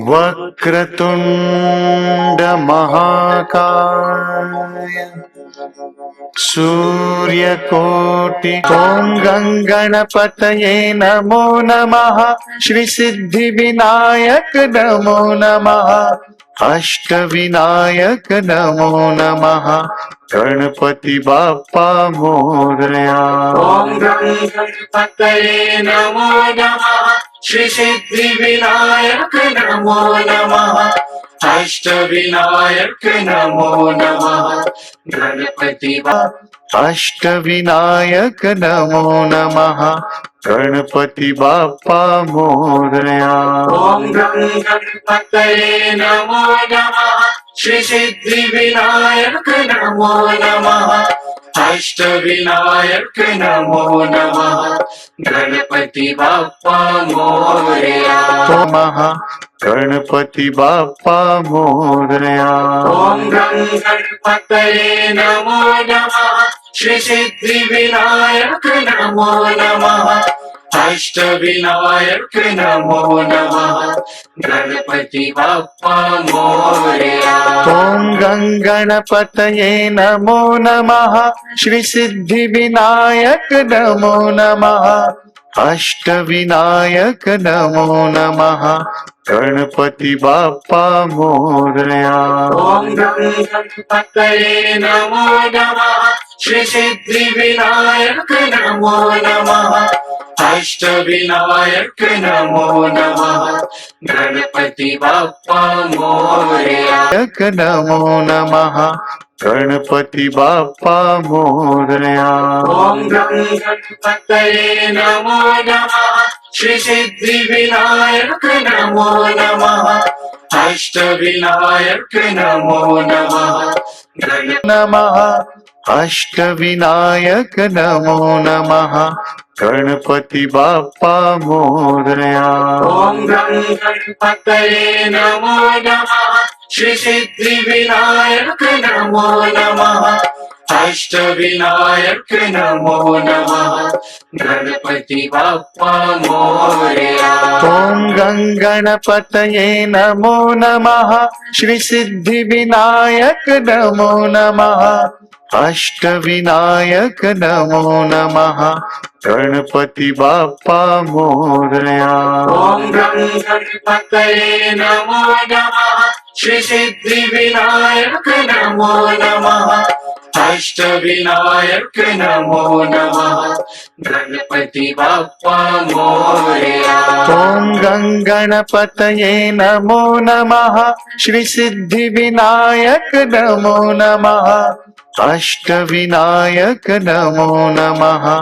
वक्रतुंड महाकाय सूर्यकोटि ओम गंगणपतये नमो नमः। श्री सिद्धि विनायक नमो नमः। अष्टविनायक नमो नमः। गणपति बाप्पा मोरया। ओम गणपतये नमो नमः। श्री सिद्धि विनायक नमो नमः। अष्टविनायक नमो नमः। गणपति अष्टविनायक नमो नमः। गणपति बाप्पा मोरया। ओम गणपतये नमो नमः। श्री सिद्धि विनायक नमो नमः। अष्टविनायक नमो नमः। गणपति बाप्पा मोरया। नमः गणपति बाप्पा मोरया। ओम गणपतये नमो नमः। श्री सिद्धि विनायक नमो नमः। अष्टविनायक नमो नमः। गणपति बाप्पा मोरया। ओम गणपतये नमो नमः। श्री सिद्धि विनायक नमो नमः। अष्टविनायक नमो नमः। गणपति बाप्पा मोरया। ओम गणपतये नमो नमः। श्री सिद्धि विनायक नमो नमः। अष्टविनायक नमो नमः। गणपति बाप्पा मोरया। नमो नमः। गणपति बाप्पा मोरया। ओम गणपतये नमो नमः। श्री सिद्धि विनायक नमो नमः। अष्टविनायक नमो नमः। नमः अष्टविनायक नमो नमः। गणपति बाप्पा मोरया। ओम गणपतये नमो नमः। श्री सिद्धि विनायक नमो नमः। अष्टविनायक नमो नमः। गणपति बाप्पा मोरया। ओम गणपतये नमो नमः। श्री सिद्धि विनायक नमो नमः। अष्टविनायक नमो नमः। गणपति बाप्पा मोरया। ओम गणपतये नमो नमः। श्री सिद्धि विनायक नमो नमः। अष्टविनायक नमो नमः। गणपति बाप्पा मोरया। ओम गणपतये नमो नमः। श्री सिद्धि विनायक नमो नमः। अष्टविनायक नमो नमः।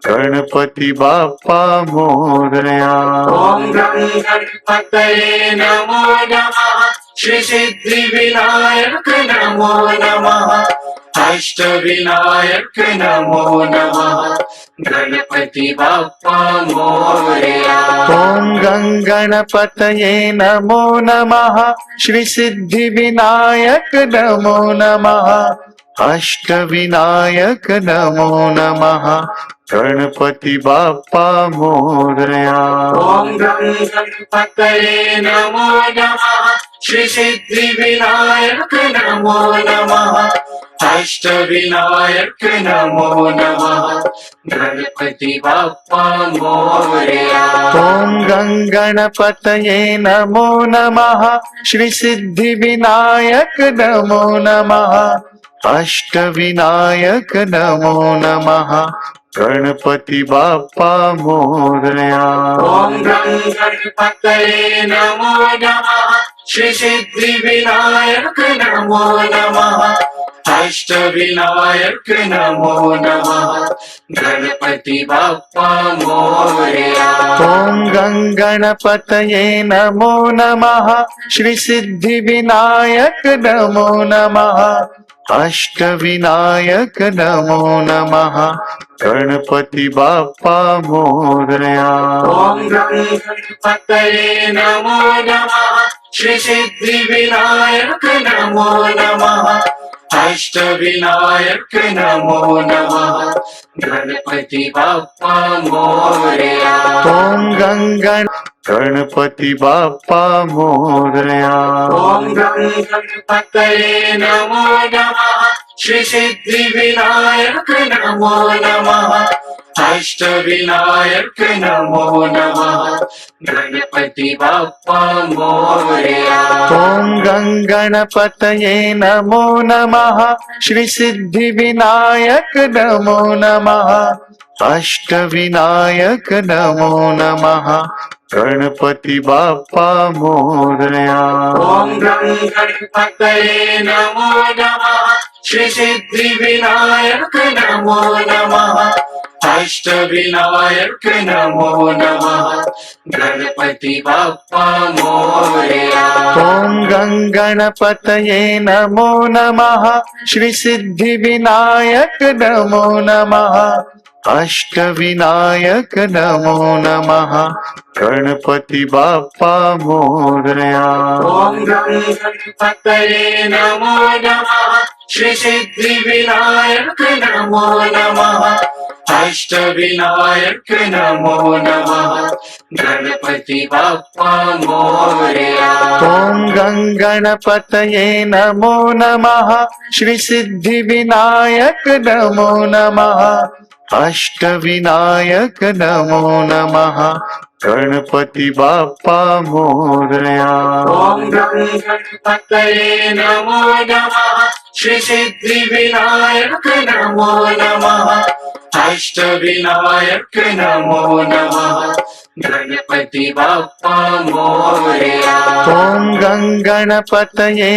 गणपति बाप्पा मोरया। ओम गणपतये नमो नमः। श्री सिद्धि विनायक नमो नमः। अष्टविनायक नमो नमः। गणपति बाप्पा मोरया। ओम गणपतये नमो नमः। श्री सिद्धि विनायक नमो नमः। अष्टविनायक नमो नमः। गणपति बाप्पा मोरया। ओम गणपतये नमो नमः। श्री सिद्धि विनायक नमो नमः। अष्टविनायक नमो नमः। गणपति बाप्पा मोरया। ओम गणपतये नमो नमः। श्री सिद्धि विनायक नमो नमः। अष्टविनायक नमो नमः। गणपति बाप्पा मोरया। ओम गणपतये नमो नमः। श्री सिद्धि विनायक नमो नमः। अष्टविनायक नमो नमः। गणपति बाप्पा मोरया। ओम गणपतये नमो नमः। श्री सिद्धि विनायक नमो नमः। अष्टविनायक नमो नमः गणपति बाप्पा मोरया। ओम गं गणपतये नमो नमः श्री सिद्धि विनायक नमो नमः अष्टविनायक नमो नमः गणपति बाप्पा मोरया। ओम गं गणपति बाप्पा मोरया। ओम गं गणपतये नमो नमः श्री सिद्धि विनायक नमो नमः अष्टविनायक नमो नमः गणपति बाप्पा मोरया। ओम गं गणपतये नमो नमः श्री सिद्धि विनायक नमो नमः अष्टविनायक नमो नमः गणपति बाप्पा मोरया। ओम गं गणपतये नमो नमः श्री सिद्धि विनायक नमो नमः अष्टविनायक नमो नमः गणपति बाप्पा मोरया। ओम गं गणपतये नमो नमः श्री सिद्धि विनायक नमो नमः अष्टविनायक नमो नमः गणपति बाप्पा मोरया। ओम गं गणपतये नमो नमः श्री सिद्धि विनायक नमो नमः अष्टविनायक नमो नमः गणपति बाप्पा मोरया। ओम गं गणपतये नमो नमः श्री सिद्धि विनायक नमो नमः अष्टविनायक नमो नमः गणपति बाप्पा मोरया। ओम गं गणपतये नमो नमः श्री सिद्धि विनायक नमो नमः अष्टविनायक नमो नमः गणपति बाप्पा मोरया। ओम गं गणपतये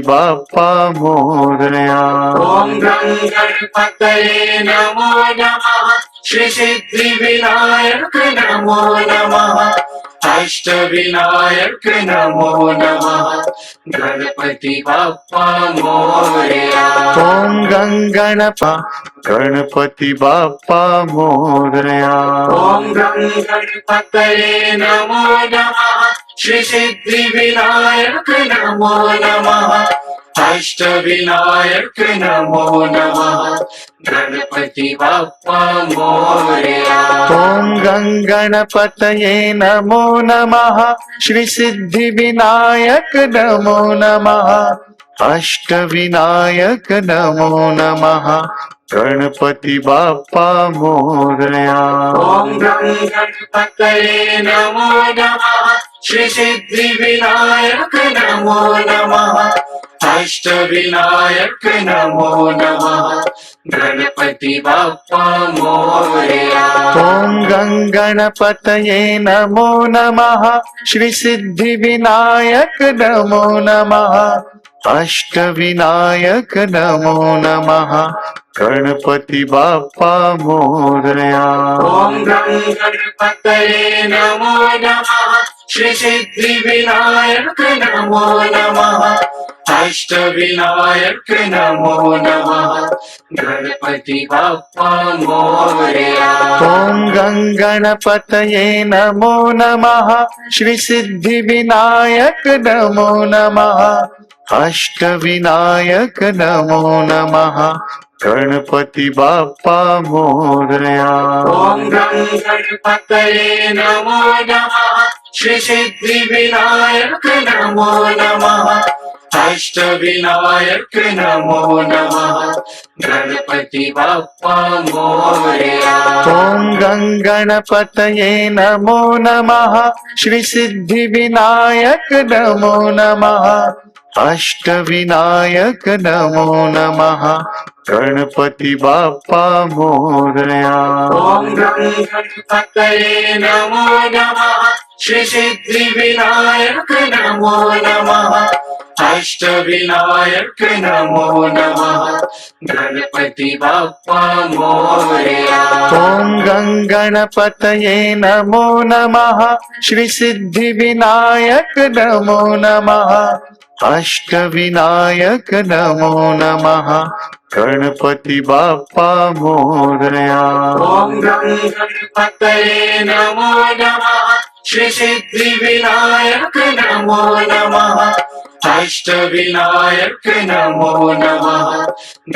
बाप्पा मोरया। ओम गं गणपतये नमो नमः श्री सिद्धि विनायक नमो नमः अष्टविनायक नमो नमः गणपति बाप्पा मोरया। ओम गं गणपति बाप्पा मोरया। ओम गं गणपतये नमो नमः श्री सिद्धि विनायक नमो नमः अष्टविनायक नमो नमः गणपति बाप्पा मोरया। ओम गं गणपतये नमो नमः श्री सिद्धि विनायक नमो नमः अष्टविनायक नमो नमः गणपति बाप्पा मोरया। ओम गं गणपतये नमो नमः श्री सिद्धि विनायक नमो नमः अष्टविनायक नमो नमः गणपति बाप्पा मोरया। ओम गं गणपतये नमो नमः श्री सिद्धि विनायक नमो नमः अष्टविनायक नमो नमः गणपति बाप्पा मोरया। ओम गं गणपतये नमो नमः श्री सिद्धि विनायक नमो नमः अष्टविनायक नमो नमः गणपति बाप्पा मोरया। ओम गं गणपतये नमो नमः श्री सिद्धि विनायक नमो नमः अष्टविनायक नमो नमः गणपति बाप्पा मोरया। ओम गं गणपतये नमो नमः श्री सिद्धि विनायक नमो नमः अष्टविनायक नमो नमः गणपति बाप्पा मोरया। ओम गं गणपतये नमो नमः श्री सिद्धि विनायक नमो नमः अष्टविनायक नमो नमः गणपति बाप्पा मोरया। ओम गं गणपतये नमो नमः श्री सिद्धि विनायक नमो नमः अष्टविनायक नमो नमः गणपति बाप्पा मोरया। ओम गं गणपतये नमो नमः श्री सिद्धि विनायक नमो नमः अष्टविनायक नमो नमः गणपति बाप्पा मोरया। ॐ गं गणपतये नमो नमः श्री सिद्धिविनायक नमो नमः अष्टविनायक नमो नमः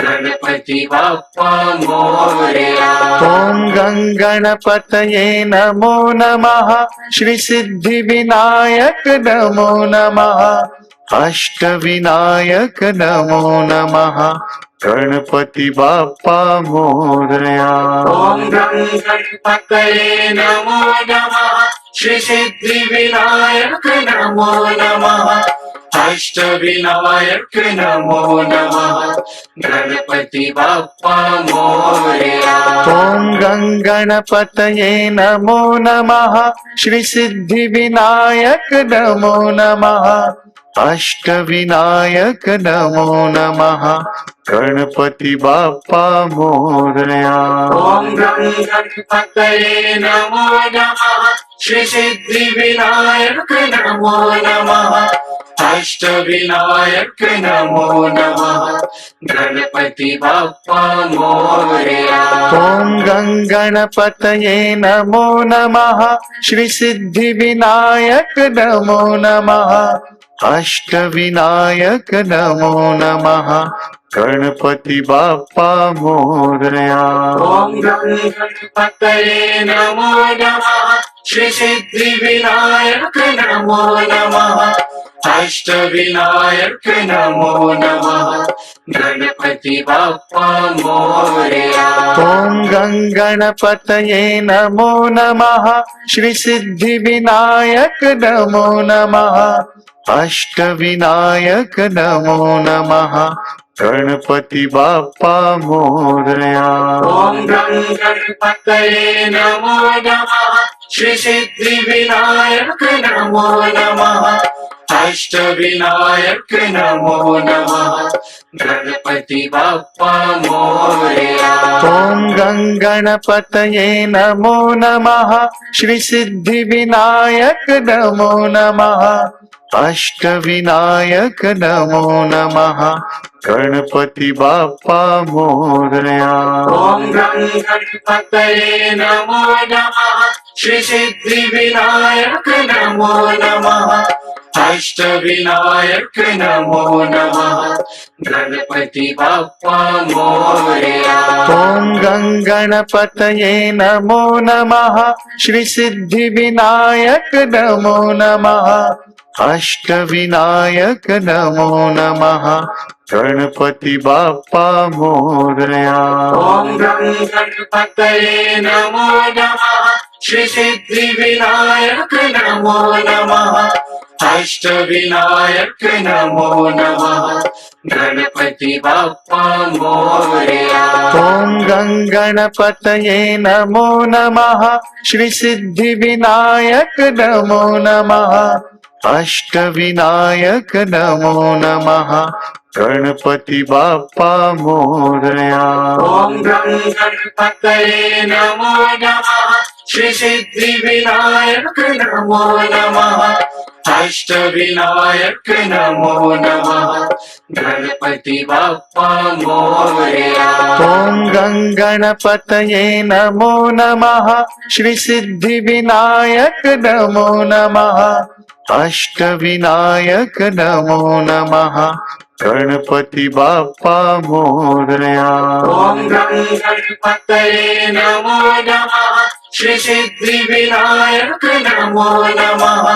गणपति बाप्पा मोरया। ॐ गं गणपतये नमो नमः श्री सिद्धिविनायक नमो नमः अष्टविनायक नमो नमः गणपति बाप्पा मोरया। ॐ गं गणपतये नमो नमः श्री सिद्धिविनायक नमो नमः अष्टविनायक नमो नमः गणपति बाप्पा मोरया। ॐ गं गणपतये नमो नमः श्री सिद्धिविनायक नमो नमः अष्टविनायक नमो नमः गणपति बाप्पा मोरया। ॐ गं गणपतये नमो नमः श्री सिद्धिविनायक नमो नमः अष्टविनायक नमो नमः गणपति बाप्पा मोरया। ॐ गं गणपतये नमो नमः श्री सिद्धिविनायक नमो नमः अष्टविनायक नमो नमः गणपति बाप्पा मोरया। ॐ गं गणपतये नमो नमः श्री सिद्धिविनायक नमो नमः अष्टविनायक नमो नमः गणपति बाप्पा मोरया। ॐ गं गणपतये नमो नमः श्री सिद्धिविनायक नमो नमः अष्टविनायक नमो नमः गणपति बाप्पा मोरया। ॐ गं गणपतये नमो नमः श्री सिद्धिविनायक नमो नमः अष्टविनायक नमो नमः गणपति बाप्पा मोरया। ॐ गं गणपतये नमो नमः श्री सिद्धिविनायक नमो नमः अष्टविनायक नमो नमः गणपति बाप्पा मोरया। ॐ गं गणपतये नमो नमः श्री सिद्धिविनायक नमो नमः अष्टविनायक नमो नमः गणपति बाप्पा मोरया। ॐ गं गणपतये नमो नमः श्री सिद्धिविनायक नमो नमः अष्टविनायक नमो नमः गणपति बाप्पा मोरया। ॐ गं गणपतये नमो नमः श्री सिद्धिविनायक नमो नमः अष्टविनायक नमो नमः गणपति बाप्पा मोरया। ॐ गं गणपतये नमो नमः श्री सिद्धिविनायक नमो नमः अष्टविनायक नमो नमः गणपति बाप्पा मोरया। ॐ गं गणपतये नमो नमः श्री सिद्धिविनायक नमो नमः अष्टविनायक नमो नमः गणपति बाप्पा मोरया। ॐ गं गणपतये नमो नमः श्री सिद्धिविनायक नमो नमः अष्टविनायक नमो नमः गणपति बाप्पा मोरया। ॐ गं गणपतये नमो नमः श्री सिद्धिविनायक नमो नमः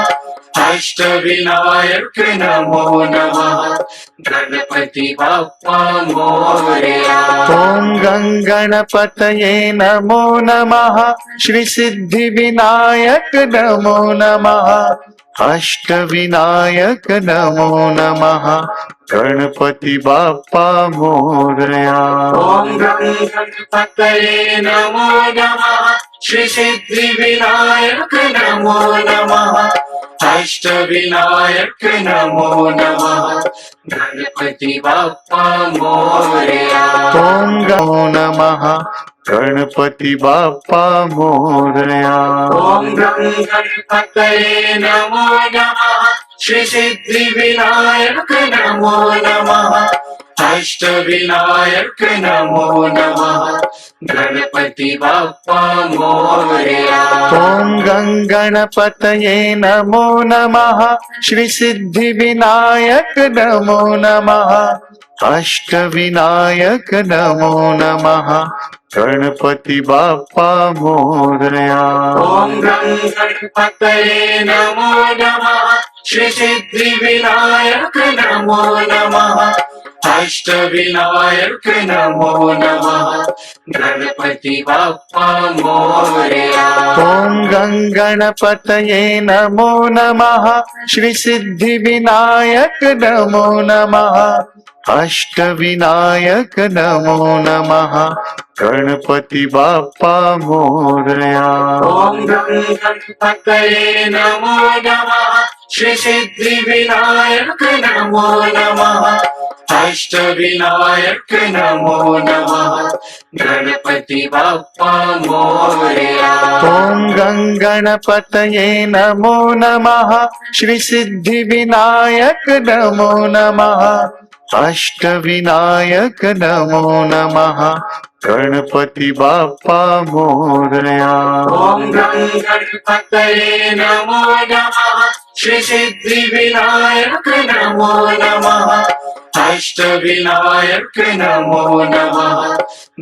अष्टविनायक नमो नमः गणपति बाप्पा मोरया। ॐ गं गणपतये नमो नमः श्री सिद्धिविनायक नमो नमः अष्टविनायक नमो नमः गणपति बाप्पा मोरया। ॐ गं गणपतये नमो नमः श्री सिद्धिविनायक नमो नमः अष्टविनायक नमो नमः गणपति बाप्पा मोरया। ॐ गं नमः गणपति बाप्पा मोरया। ॐ गं गणपतये नमो नमः श्री सिद्धि विनायक नमो नमः अष्ट विनायक नमो नमः गणपति बाप्पा मोरया। ओम गंगणपतये नमो नमः श्री सिद्धि विनायक नमो नमः अष्ट विनायक नमो नमः गणपति बाप्पा मोरया। ओम गणपतये नमो नमः श्री सिद्धि विनायक नमो नमः अष्ट विनायक नमो नमः गणपति बाप्पा मोरया। ओम गंगणपतये नमो नमः श्री सिद्धि विनायक नमो नमः अष्ट विनायक नमो नमः गणपति बाप्पा मोरया। ओम गणपतये नमो नमः श्री सिद्धि विनायक नमो नमः अष्ट विनायक नमो नमः गणपति बाप्पा मोरया। ओम गंगणपतये नमो नमः श्री सिद्धि विनायक नमो नमः अष्ट विनायक नमो नमः गणपति बाप्पा मोरया। ओम गणपतये नमो नमः श्री सिद्धि विनायक नमो नमः अष्ट विनायक नमो नमः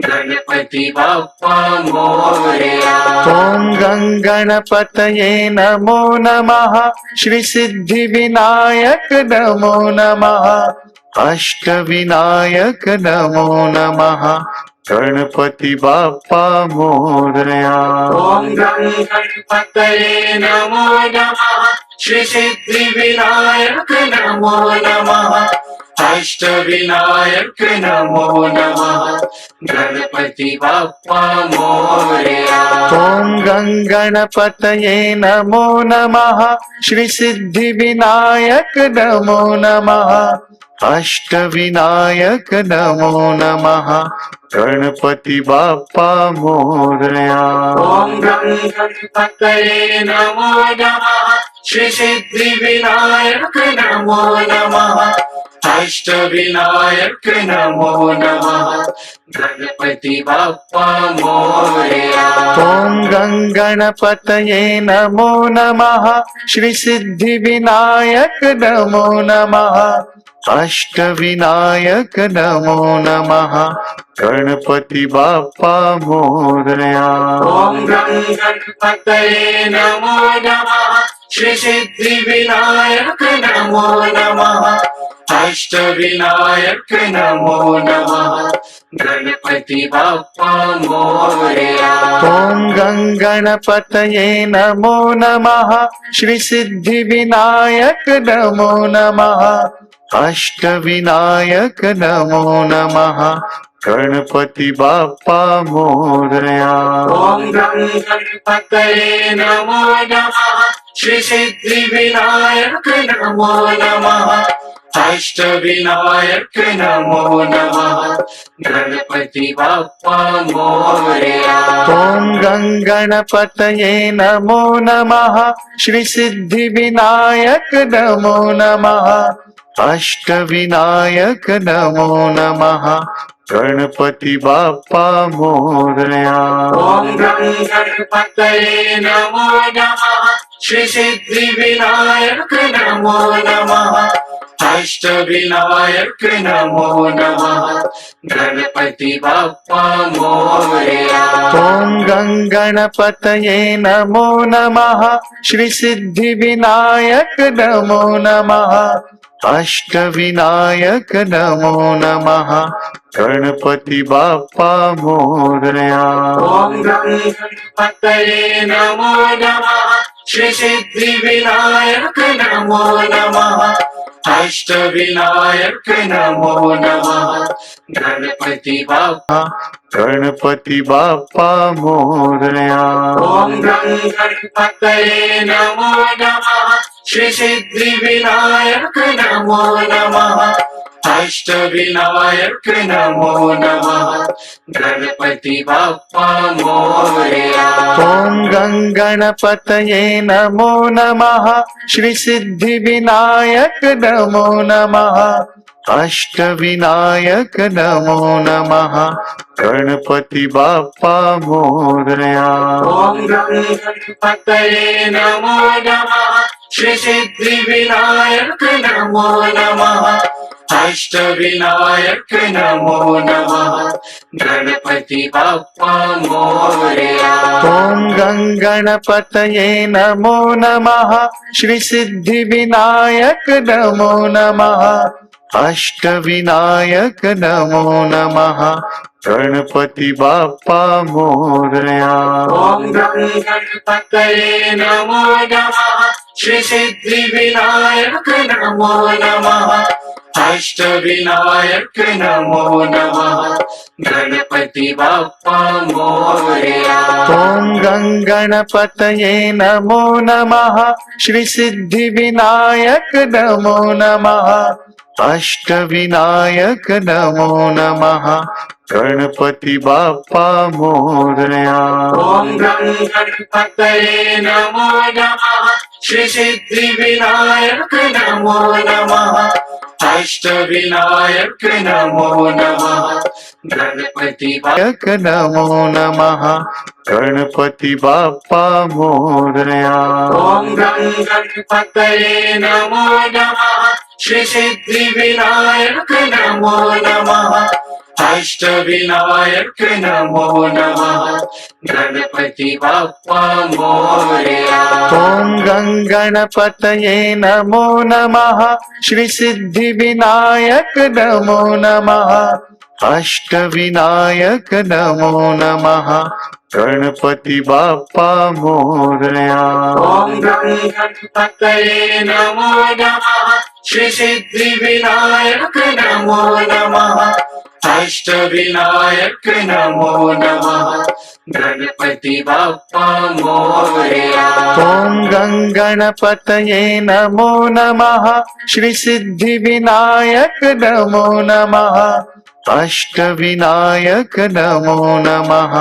गणपति बाप्पा मोरया। ओम गंगणपतये नमो नमः श्री सिद्धि विनायक नमो नमः अष्ट विनायक नमो नमः गणपति बाप्पा मोरया। ओम गणपतये नमो नमः श्री सिद्धि विनायक नमो नमः अष्ट विनायक नमो नमः गणपति बाप्पा मोरया। ओम गंगणपतये नमो नमः श्री सिद्धि विनायक नमो नमः अष्ट विनायक नमो नमः गणपति बाप्पा मोरया। ओम गणपतये नमो नमः श्री सिद्धि विनायक नमो नमः अष्ट विनायक नमो नमः गणपति बाप्पा मोरया। ओम गंगणपतये नमो नमः श्री सिद्धि विनायक नमो नमः अष्ट विनायक नमो नमः गणपति बाप्पा मोरया। ओम गणपतये नमो नमः श्री सिद्धि विनायक नमो नमः अष्ट विनायक नमो नमः गणपति बाप्पा मोरया। ओम गंगणपतये नमो नमः श्री सिद्धि विनायक नमो नमः अष्ट विनायक नमो नमः गणपति बाप्पा मोरया। ओम गणपतये नमो नमः श्री सिद्धि विनायक नमो नमः अष्ट विनायक नमो नमः गणपति बाप्पा मोरया। ओम गंगणपतये नमो नमः श्री सिद्धि विनायक नमो नमः अष्ट विनायक नमो नमः गणपति बाप्पा मोरया। ओम गणपतये नमो नमः श्री सिद्धि विनायक नमो नमः अष्ट विनायक नमो नमः गणपति बाप्पा मोरया। ओम गंगणपतये नमो नमः श्री सिद्धि विनायक नमो नमः अष्ट विनायक नमो नमः गणपति बाप्पा मोरया। ओम गणपतये नमो नमः श्री सिद्धि विनायक नमो नमः अष्ट विनायक नमो नमः गणपति बाप्पा गणपति बाप्पा मोरया। ओम गणपतये नमो नमः श्री सिद्धि विनायक नमो नमः अष्ट विनायक नमो नमः गणपति बाप्पा मोरया। ओम गणपतये नमो नमः श्री सिद्धि विनायक नमो नमः अष्टविनायक नमो नमः गणपति बाप्पा मोरया। ओम गणपतये नमो नमः श्री सिद्धि विनायक नमो नमः अष्टविनायक नमो नमः गणपति बाप्पा मोरया। ओम गणपतये नमो नमः श्री सिद्धि विनायक नमो नमः अष्टविनायक नमो नमः गणपति बाप्पा मोरया। ओम गणपतये नमो नमः श्री सिद्धि विनायक नमो नमः अष्टविनायक नमो नमः गणपति बाप्पा मोरया। ओम गणपतये नमो नमः श्री सिद्धि विनायक नमो नमः अष्टविनायक नमो नमः गणपति बाप्पा मोरया। ओम गणपतये नमो नमः श्री सिद्धि विनायक नमो नमः अष्टविनायक नमो नमः गणपति नमो नमः गणपति बाप्पा मोरया। ओम गणपतये नमो नमः श्री सिद्धि विनायक नमो नमः अष्टविनायक नमो नमः गणपति बाप्पा मोरया। ओम गणपतये नमो नमः श्री सिद्धि विनायक नमो नमः अष्टविनायक नमो नमः गणपति बाप्पा मोरया। ओम गणपतये नमो नमः श्री सिद्धि विनायक नमो नमः अष्टविनायक नमो नमः गणपति बाप्पा मोरया। ओम गणपतये नमो नमः श्री सिद्धि विनायक नमो नमः अष्टविनायक नमो नमः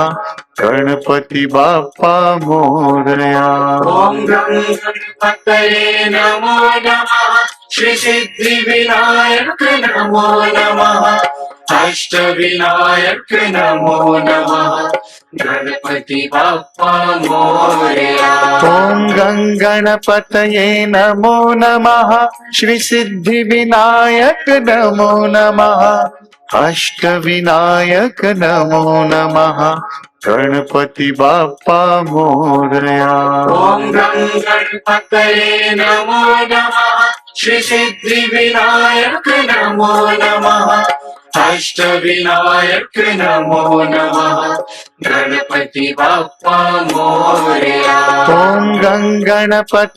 गणपति बाप्पा मोरया। ओम गणपतये नमो नमः श्री सिद्धि विनायक नमो नमः अष्टविनायक नमो नमः गणपति बाप्पा मोरया। ओम गणपतये नमो नमः श्री सिद्धि विनायक नमो नमः अष्टविनायक नमो नमः गणपति बाप्पा मोरया। ओम गणपतये नमो नमः श्री सिद्धि विनायक नमो नमः अष्टविनायक नमो नमः गणपति बाप्पा मोरया। ओम गणपत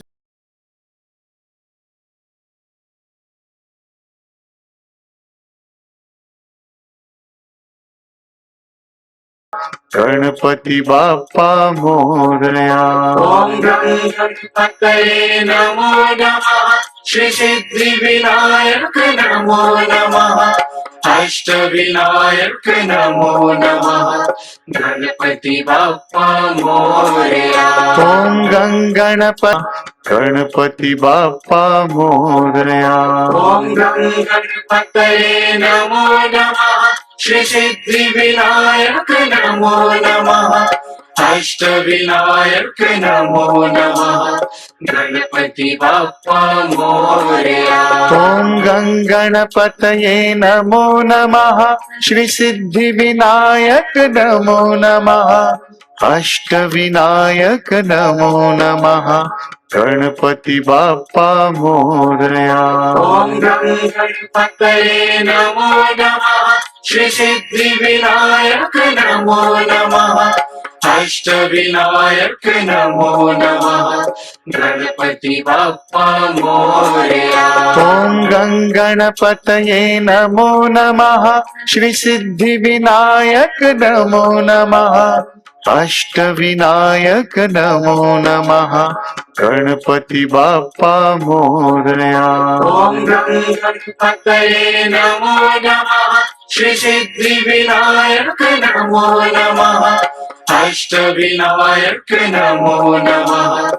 गणपति बाप्पा मोरया। ओम गणपतये नमो नमः श्री सिद्धि विनायक नमो नमः अष्टविनायक नमो नमः गणपति बाप्पा मोरया। ओम गणपति बाप्पा मोरया। ओम गणपतये नमो नमः श्री सिद्धि विनायक नमो नमः अष्टविनायक नमो नमः गणपति बाप्पा मोरया। ओम गणपतये नमो नमः श्री सिद्धि विनायक नमो नमः अष्टविनायक नमो नमः गणपति बाप्पा मोरया। ओम गणपतये नमो नमः श्री सिद्धि विनायक नमो नमः अष्टविनायक नमो नमः गणपति बाप्पा मोरया। ओम गणपतये नमो नमः श्री सिद्धि विनायक नमो नमः अष्टविनायक नमो नमः गणपति बाप्पा मोरया। ओम गणपतये नमो नमः श्री सिद्धि विनायक नमो नमः अष्ट विनायक नमो नमः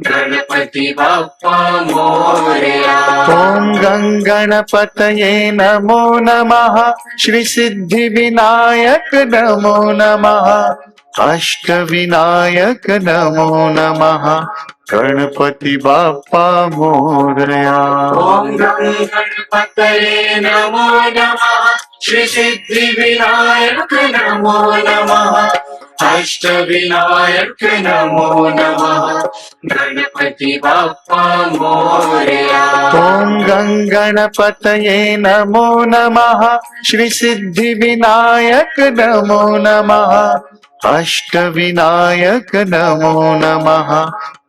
गणपति बाप्पा मोरया। ओम गंगणपतये नमो नमः श्री सिद्धि विनायक नमो नमः अष्ट विनायक नमो नमः गणपति बाप्पा मोरया। ओम गणपतये नमो नमः श्री सिद्धि विनायक नमो नमः अष्ट विनायक नमो नमः गणपति बाप्पा मोरया। ओम गंगणपतये नमो नमः श्री सिद्धि विनायक नमो नमः अष्ट विनायक नमो नमः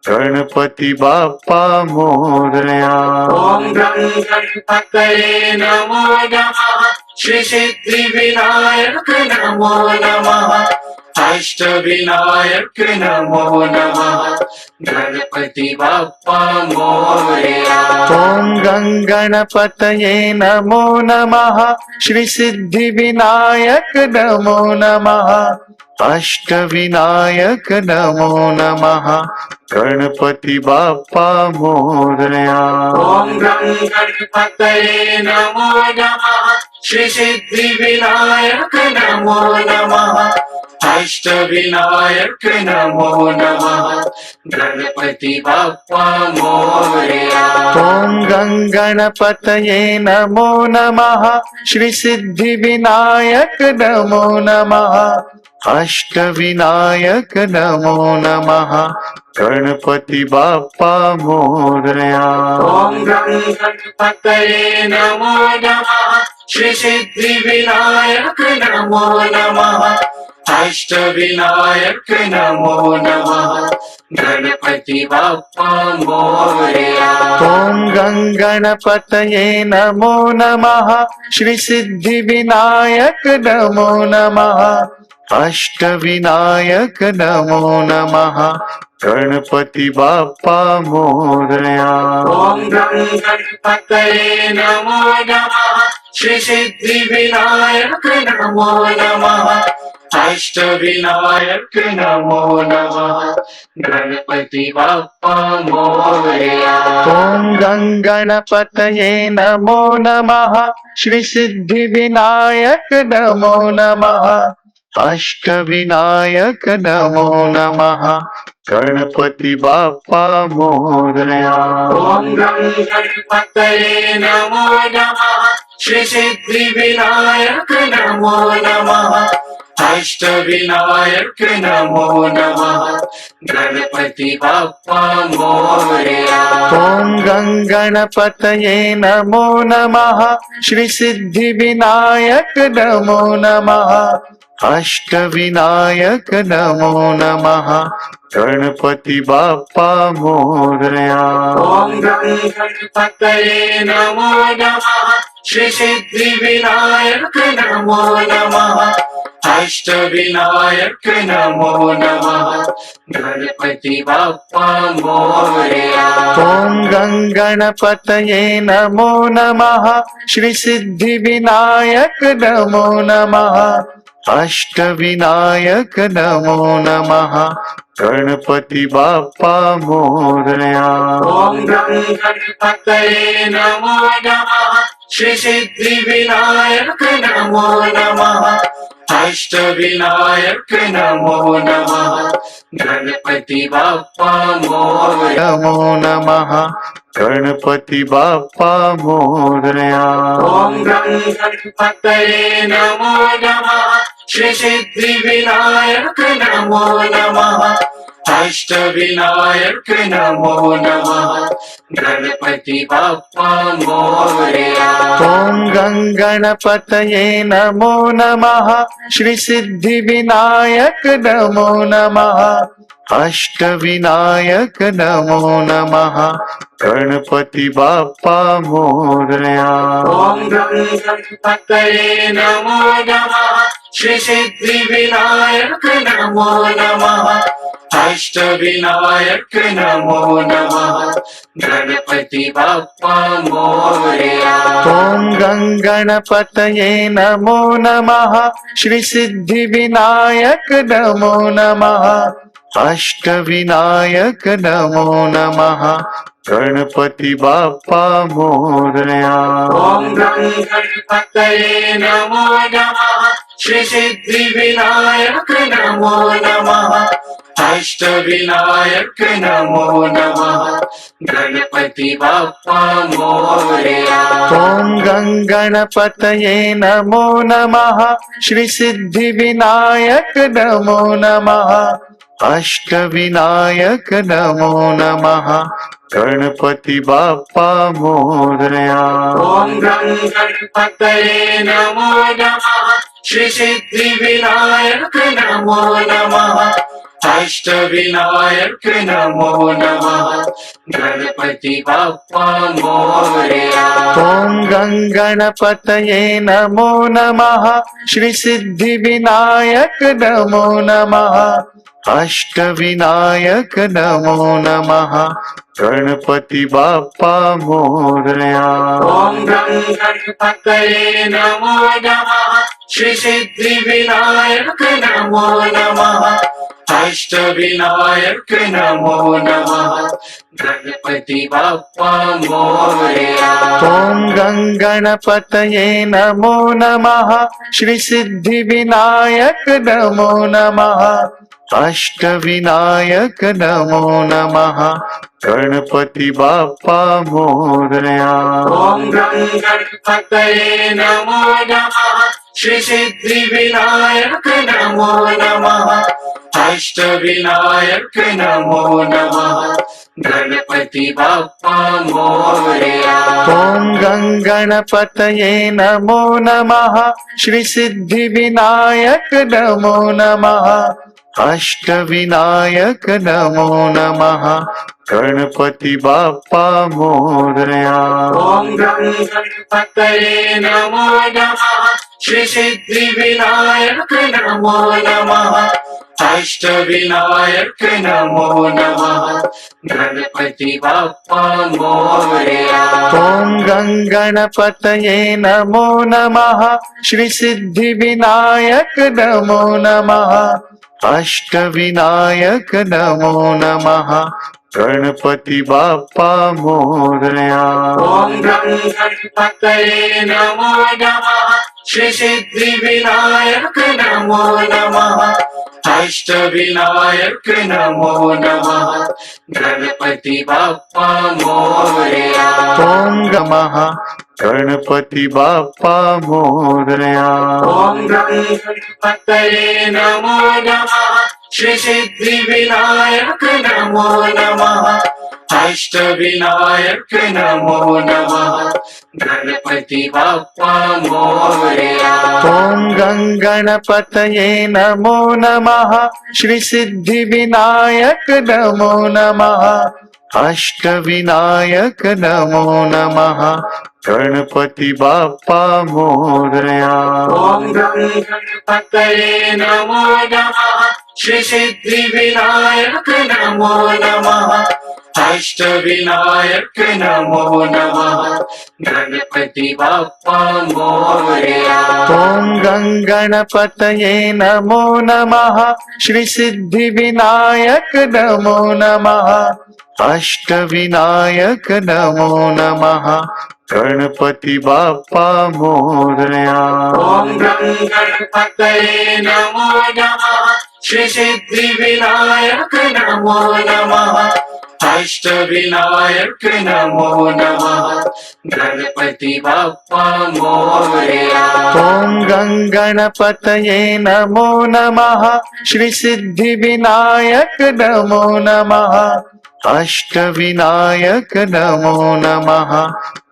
गणपति बाप्पा मोरया। ओम गणपतये नमो नमः श्री सिद्धि विनायक नमो नमः अष्ट विनायक नमो नमः गणपति बाप्पा मोरया। ओम गंगणपतये नमो नमः श्री सिद्धि विनायक नमो नमः अष्ट विनायक नमो नमः गणपति बाप्पा मोरया। ओम गणपतये नमो नमः श्री सिद्धि विनायक नमो नमः अष्ट विनायक नमो नमः गणपति बाप्पा मोरया। ओम गंगणपतये नमो नमः श्री सिद्धि विनायक नमो नमः अष्ट विनायक नमो नमः गणपति बाप्पा मोरया। ओम गणपतये नमो नमः श्री सिद्धि विनायक नमो नमः अष्ट विनायक नमो नमः गणपति बाप्पा मोरया। ओम गंगणपतये नमो नमः श्री सिद्धि विनायक नमो नमः अष्ट विनायक नमो नमः गणपति बाप्पा मोरया। ओम गणपतये नमो नमः श्री सिद्धि विनायक नमो नमः अष्ट विनायक नमो नमः गणपति बाप्पा मोरया। ओम गंगणपतये नमो नमः श्री सिद्धि विनायक नमो नमः अष्ट विनायक नमो नमः गणपति बाप्पा मोरया। ओम गणपतये नमो नमः श्री सिद्धि विनायक नमो नमः अष्ट विनायक नमो नमः गणपति बाप्पा मोरया। ओम गंगणपतये नमो नमः श्री सिद्धि विनायक नमो नमः अष्ट विनायक नमो नमः गणपति बाप्पा मोरया। ओम गणपतये नमो नमः श्री सिद्धि विनायक नमो नमः अष्ट विनायक नमो नमः गणपति बाप्पा मोरया। ओम गंगणपतये नमो नमः श्री सिद्धि विनायक नमो नमः अष्ट विनायक नमो नमः गणपति बाप्पा मोरया। ओम गणपतये नमो नमः श्री सिद्धि विनायक नमो नमः अष्ट विनायक नमो नमः गणपति बाप्पा मोरया। नमो नमः गणपति बाप्पा मोरया। ओम गणपतये नमो नमः श्री सिद्धि विनायक नमो नमः अष्ट विनायक नमो नमः गणपति बाप्पा मोरया। ओम गंगणपतये नमो नमः श्री सिद्धि विनायक नमो नमः अष्ट विनायक नमो नमः गणपति बाप्पा मोरया। ओम गणपतये नमो नमः श्री सिद्धि विनायक नमो नमः अष्टविनायक नमो नमः गणपति बप्पा मोरया। ॐ गं गणपतये नमो नमः श्री सिद्धि विनायक नमो नमः अष्टविनायक नमो नमः गणपति बप्पा मोरया। ॐ गं गणपतये नमो नमः श्री सिद्धि विनायक नमो नमः अष्टविनायक नमो नमः गणपति बप्पा मोरया। ॐ गं गणपतये नमो नमः श्री सिद्धि विनायक नमो नमः अष्टविनायक नमो नमः गणपति बप्पा मोरया। ॐ गं गणपतये नमो नमः श्री सिद्धि विनायक नमो नमः अष्टविनायक नमो नमः गणपति बप्पा मोरया। ॐ गं गणपतये नमो नमः श्री सिद्धि विनायक नमो नमः अष्टविनायक नमो नमः गणपति बप्पा मोरया। ॐ गं गणपतये नमो नमः श्री सिद्धि विनायक नमो नमः अष्टविनायक नमो नमः गणपति बप्पा मोरया। ॐ गं गणपतये नमो नमः श्री सिद्धि विनायक नमो नमः अष्टविनायक नमो नमः गणपति बप्पा मोरया। ॐ गं गणपतये नमो नमः श्री सिद्धि विनायक नमो नमः अष्टविनायक नमो नमः गणपति बप्पा मोरया। ॐ गं गणपतये नमो नमः श्री सिद्धि विनायक नमो नमः अष्टविनायक नमो नमः गणपति बप्पा मोरया। ॐ गं गणपतये नमो नमः श्री सिद्धि विनायक नमो नमः अष्टविनायक नमो नमः गणपति बप्पा मोरया। ॐ गं गणपतये नमो नमः श्री सिद्धि विनायक नमो नमः अष्टविनायक नमो नमः गणपति बप्पा मोरया। ॐ गं गणपतये नमो नमः श्री सिद्धि विनायक नमो नमः अष्टविनायक नमो नमः गणपति बप्पा मोरया। ॐ नमः गणपति बप्पा मोरया। ॐ गं गणपतये नमो नमः श्री सिद्धि विनायक नमो नमः अष्टविनायक नमो नमः गणपति बप्पा मोरया। ॐ गं गणपतये नमो नमः श्री सिद्धि विनायक नमो नमः अष्टविनायक नमो नमः गणपति बप्पा मोरया। ॐ गं गणपतये नमो नमः श्री सिद्धि विनायक नमो नमः अष्टविनायक नमो नमः गणपति बप्पा मोरया। ॐ गं गणपतये नमो नमः श्री सिद्धि विनायक नमो नमः अष्टविनायक नमो नमः गणपति बप्पा मोरया। ॐ गं गणपतये नमो नमः श्री सिद्धि विनायक नमो नमः अष्टविनायक नमो नमः गणपति बप्पा मोरया। ॐ गं गणपतये नमो नमः श्री सिद्धि विनायक नमो नमः अष्टविनायक नमो नमः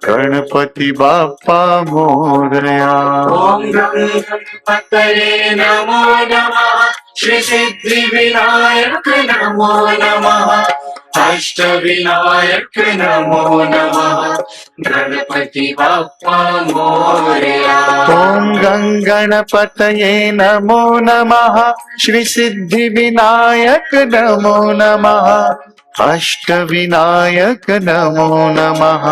गणपति बप्पा मोरया। ॐ गं गणपतये नमो नमः श्री सिद्धि विनायक नमो नमो नमः अष्टविनायक नमो नमः गणपति बाप्पा मोरया ॐ गणपतये नमो नमः श्री सिद्धि विनायक नमो नमः अष्टविनायक नमो नमः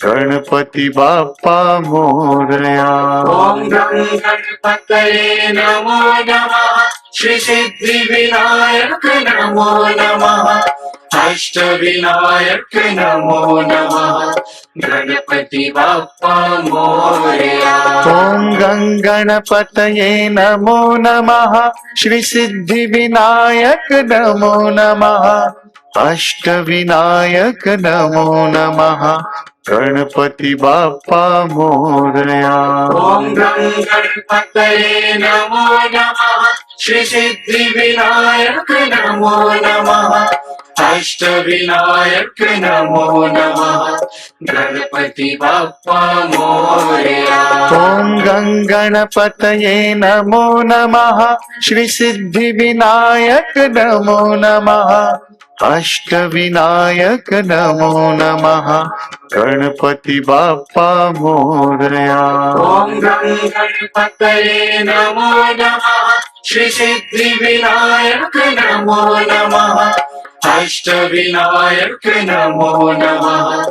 गणपति बाप्पा मोरया ॐ गणपतये नमो नमः श्री सिद्धि विनायक नमो नमः अष्टविनायक नमो नमः गणपति बाप्पा मोरया ॐ गणपतये नमो नमः श्री सिद्धि विनायक नमो नमः अष्टविनायक नमो नमः गणपति बाप्पा मोरया ॐ गणपतये नमो नमः श्री सिद्धि विनायक नमो नमः अष्टविनायक नमो नमः गणपति बाप्पा मोरया ॐ गणपतये नमो नमः श्री सिद्धि विनायक नमो नमः अष्टविनायक नमो नमः गणपति बाप्पा मोरया ॐ गणपतये नमो नमः श्री सिद्धि विनायक नमो नमः अष्टविनायक नमो नमः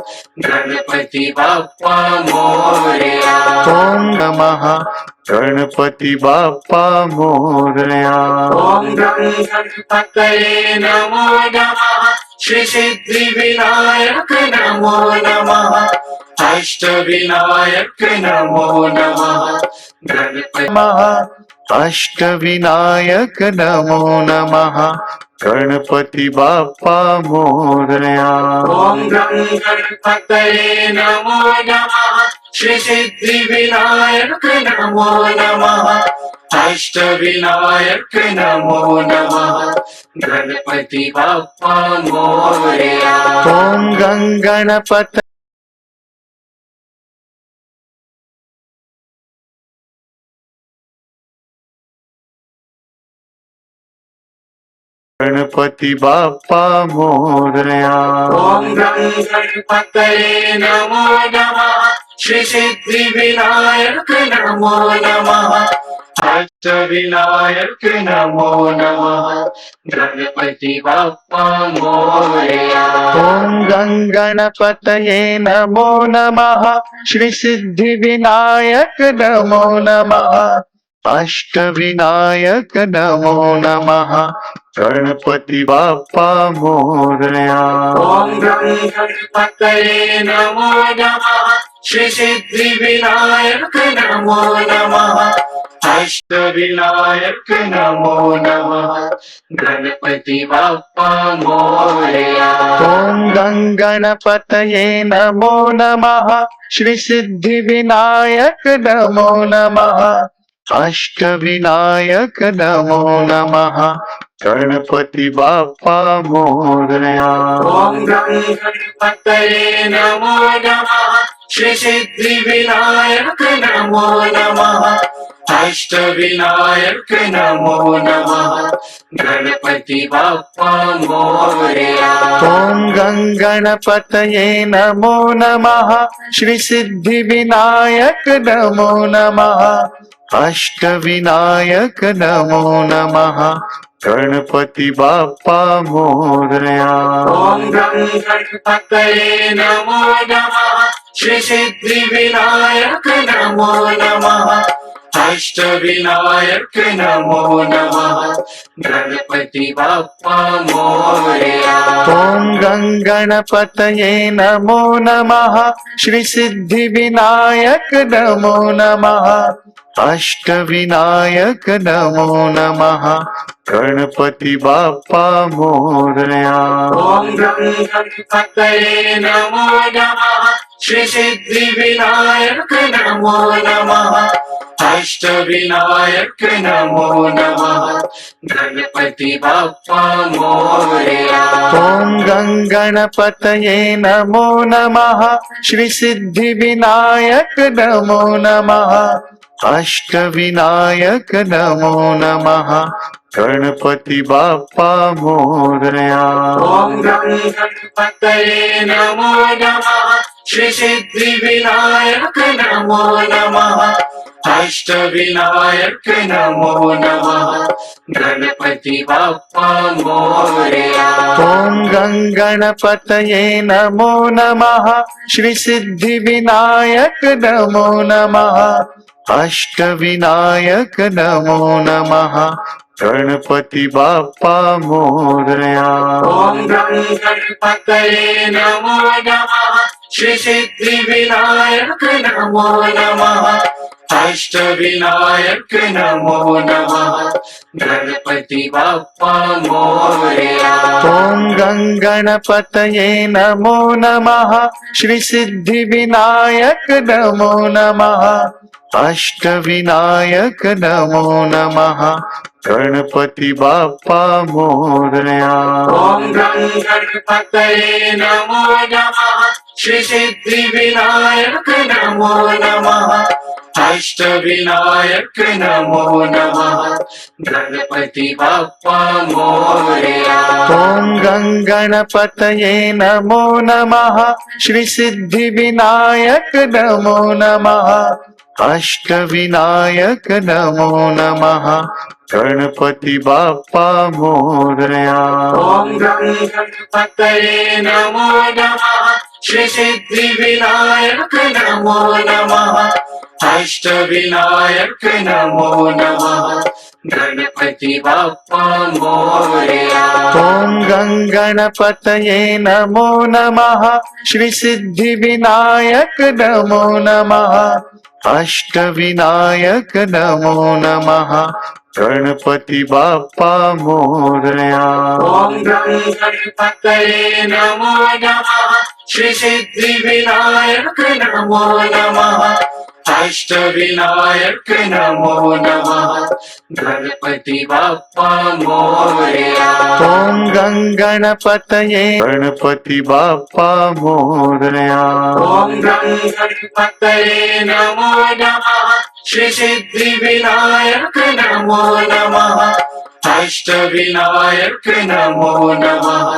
गणपति बाप्पा मोरया ॐ नमः गणपति बाप्पा मोरया ॐ गणपतये नमो नमः श्री सिद्धि विनायक नमो नमः अष्टविनायक नमो नमः गणपति नमः अष्टविनायक नमो नमः गणपति बाप्पा मोरया ॐ गणपतये नमो नमः श्री सिद्धि विनायक नमो नमः अष्टविनायक नमो नमः गणपति बाप्पा मोरया ॐ गणपत गणपति बाप्पा मोरया ॐ गणपतये नमो नमः श्री सिद्धि विनायक नमो नमः अष्टविनायक नमो नमः गणपति बाप्पा मोरया ॐ गणपतये नमो नमः श्री सिद्धि विनायक नमो नमः अष्टविनायक नमो नमः गणपति बाप्पा मोरया ॐ गणपतये नमो नमः श्री सिद्धि विनायक नमो नमः अष्टविनायक नमो नमः गणपति बाप्पा मोरया ॐ गणपतये नमो नमः श्री सिद्धि विनायक नमो नमः अष्टविनायक नमो नमः गणपति बाप्पा मोरया ॐ गणपतये नमो नमः श्री सिद्धि विनायक नमो नमः अष्टविनायक नमो नमः गणपति बाप्पा मोरया ॐ गणपतये नमो नमः श्री सिद्धि विनायक नमो नमः अष्टविनायक नमो नमः गणपति बाप्पा मोरया ॐ गणपतये नमो नमः श्री सिद्धि विनायक नमो नमः अष्टविनायक नमो नमः गणपति बाप्पा मोरया ॐ गणपतये नमो नमः श्री सिद्धि विनायक नमो नमः अष्टविनायक नमो नमः गणपति बाप्पा मोरया ॐ गणपतये नमो नमः श्री सिद्धि विनायक नमो नमः अष्टविनायक नमो नमः गणपति बाप्पा मोरया ॐ गणपतये नमो नमः श्री सिद्धि विनायक नमो नमः अष्टविनायक नमो नमः गणपति बाप्पा मोरया। ॐ गं गणपतये नमो नमः श्री सिद्धिविनायक नमो नमः अष्टविनायक नमो नमः गणपति बाप्पा मोरया। ॐ गं गणपतये नमो नमः श्री सिद्धिविनायक नमो नमः अष्टविनायक नमो नमः गणपति बाप्पा मोरया। ॐ गं गणपतये नमो नमः श्री सिद्धिविनायक नमो नमः अष्टविनायक नमो नमः गणपति बाप्पा मोरया। ॐ गं गणपतये नमो नमः श्री सिद्धिविनायक नमो नमः अष्टविनायक नमो नमः गणपति बाप्पा मोरया। ॐ गं गणपतये नमो नमः श्री सिद्धिविनायक नमो नमः अष्टविनायक नमो नमः गणपति बाप्पा मोरया। ॐ गं गणपतये नमो नमः श्री सिद्धिविनायक नमो नमः अष्टविनायक नमो नमः गणपति बाप्पा मोरया। ॐ गं गणपतये नमो नमः श्री सिद्धिविनायक नमो नमः अष्टविनायक नमो नमः गणपति बाप्पा मोरया। ॐ गं गणपतये नमो नमः श्री सिद्धिविनायक नमो नमः अष्टविनायक नमो नमः गणपति बाप्पा मोरया। ॐ गं गणपतये नमो नमः श्री सिद्धिविनायक नमो नमः अष्टविनायक नमो नमः गणपति बाप्पा मोरया। ॐ गं गणपतये गणपति बाप्पा मोरया। ॐ गं गणपतये नमो नमः श्री सिद्धिविनायक नमो नमः अष्टविनायक नमो नमः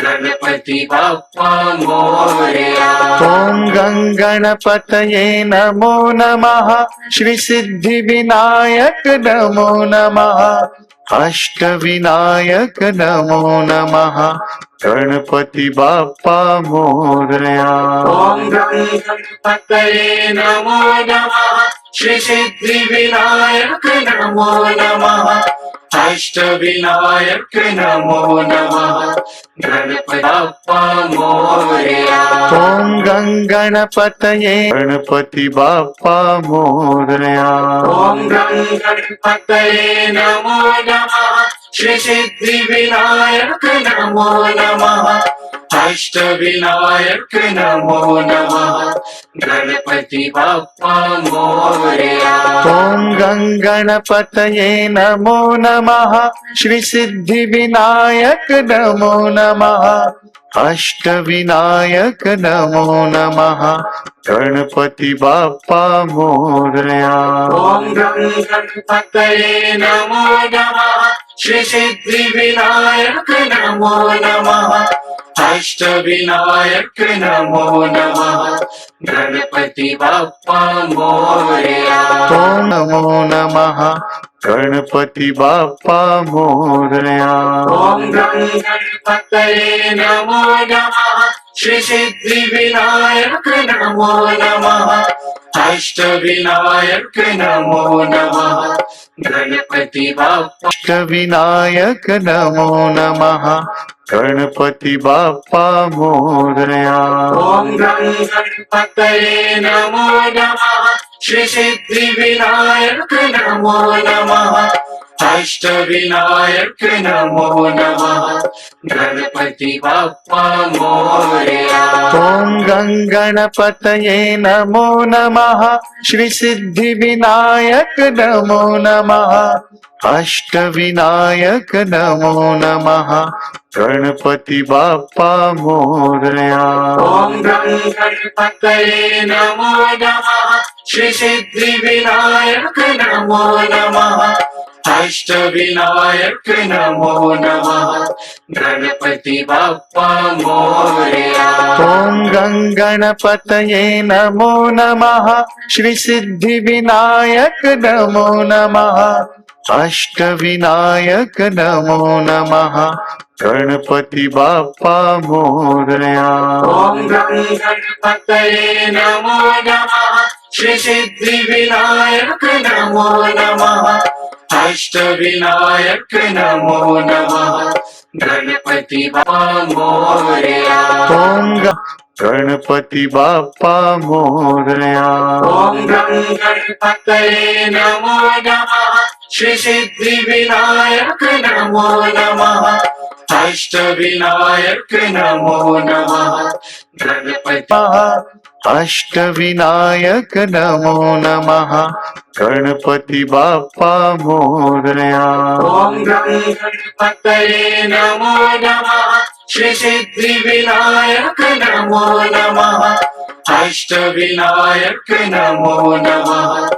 गणपति बाप्पा मोरया। ॐ गं गणपतये नमो नमः श्री सिद्धिविनायक नमो नमः अष्टविनायक नमो नमः गणपति बाप्पा मोरया। ॐ गं गणपतये नमो नमः श्री सिद्धिविनायक नमो नमः अष्टविनायक नमो नमः गणपति बाप्पा मोरया। ॐ गं गणपतये गणपति बाप्पा मोरया। ॐ गं गणपतये नमो नमः श्री सिद्धिविनायक नमो नमः अष्टविनायक नमो नमः गणपति बाप्पा मोरया। ॐ गं गणपतये नमो नमः श्री सिद्धिविनायक नमो नमः अष्टविनायक नमो नमः गणपति बाप्पा मोरया। ॐ गं गणपतये नमो नमः श्री सिद्धिविनायक नमो नमः अष्टविनायक नमो नमः गणपति बाप्पा मोरया। ॐ नमो नमः गणपति बाप्पा मोरया। ॐ गं गणपतये नमो नमः श्री सिद्धिविनायक नमो नमः अष्टविनायक नमो नमः गणपति बाप्पा अष्टविनायक नमो नमः गणपति बाप्पा मोरया। ॐ गं गणपतये नमो नमः श्री सिद्धिविनायक नमो नमः अष्टविनायक नमो नमः गणपति बाप्पा मोरया। ॐ गं गणपतये नमो नमः श्री सिद्धिविनायक नमो नमः अष्टविनायक नमो नमः गणपति बाप्पा मोरया। ओम गं गणपतये नमो नमः। श्री सिद्धि विनायक नमो नमः। अष्ट विनायक नमो नमः। गणपति बाप्पा मोरया। ओम गं गणपतये नमो नमः। श्री सिद्धि विनायक नमो नमः। अष्ट विनायक नमो नमः। गणपति बाप्पा मोरया। ओम गं गणपतये नमो नमः। श्री सिद्धि विनायक नमो नमः। अष्ट विनायक नमो नमः। गणपति बाप्पा मोरया। ओम गणपति बाप्पा मोरया। ओम गं गणपतये नमो नमः। श्री सिद्धि विनायक नमो नमः। अष्ट विनायक नमो नमः। गणपति अष्ट विनायक नमो नमः। गणपति बाप्पा मोरया। ओम गं गणपतये नमो नमः। श्री सिद्धि विनायक नमो नमः। अष्ट विनायक नमो नमः।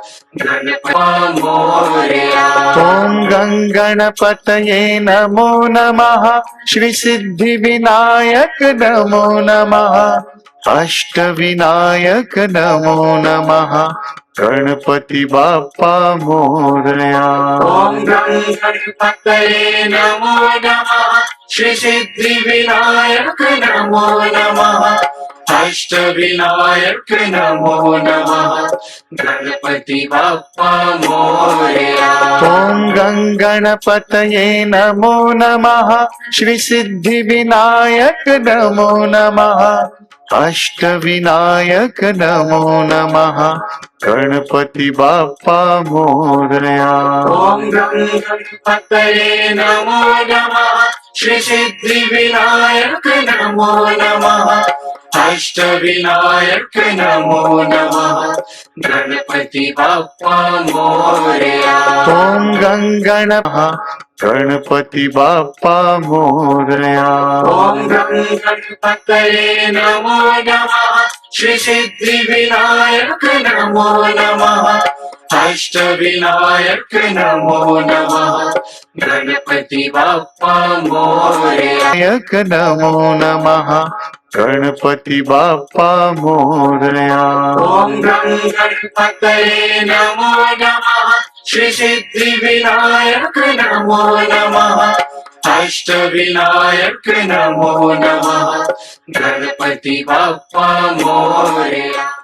गणपति मोरया। ओम गं गणपतये नमो नमः। श्री सिद्धि विनायक नमो नमः। अष्ट विनायक नमो नमः। गणपति बाप्पा मोरया। ओम गं गणपतये नमो नमः। श्री सिद्धि विनायक नमो नमः। अष्ट विनायक नमो नमः। गणपति बाप्पा मोरया। ओम गं गणपतये नमो नमः। श्री सिद्धि विनायक नमो नमः। अष्ट विनायक नमो नमः। गणपति बाप्पा मोरया। ओम गं गणपतये नमो नमः। श्री सिद्धि विनायक नमो नमः। अष्ट विनायक नमो नमः। गणपति बाप्पा मोरया। ओम गं गणपति बाप्पा मोरया। ओम गं गणपतये नमो नमः। श्री सिद्धि विनायक नमो नमः। अष्ट विनायक नमो नमः। गणपति बाप्पा मोरया। नायक नमो नमः। गणपति बाप्पा मोरया। ओम गं गणपतये नमो नमः। श्री सिद्धि विनायक नमो नमः। अष्ट विनायक नमो नमः। गणपति बाप्पा मोरया।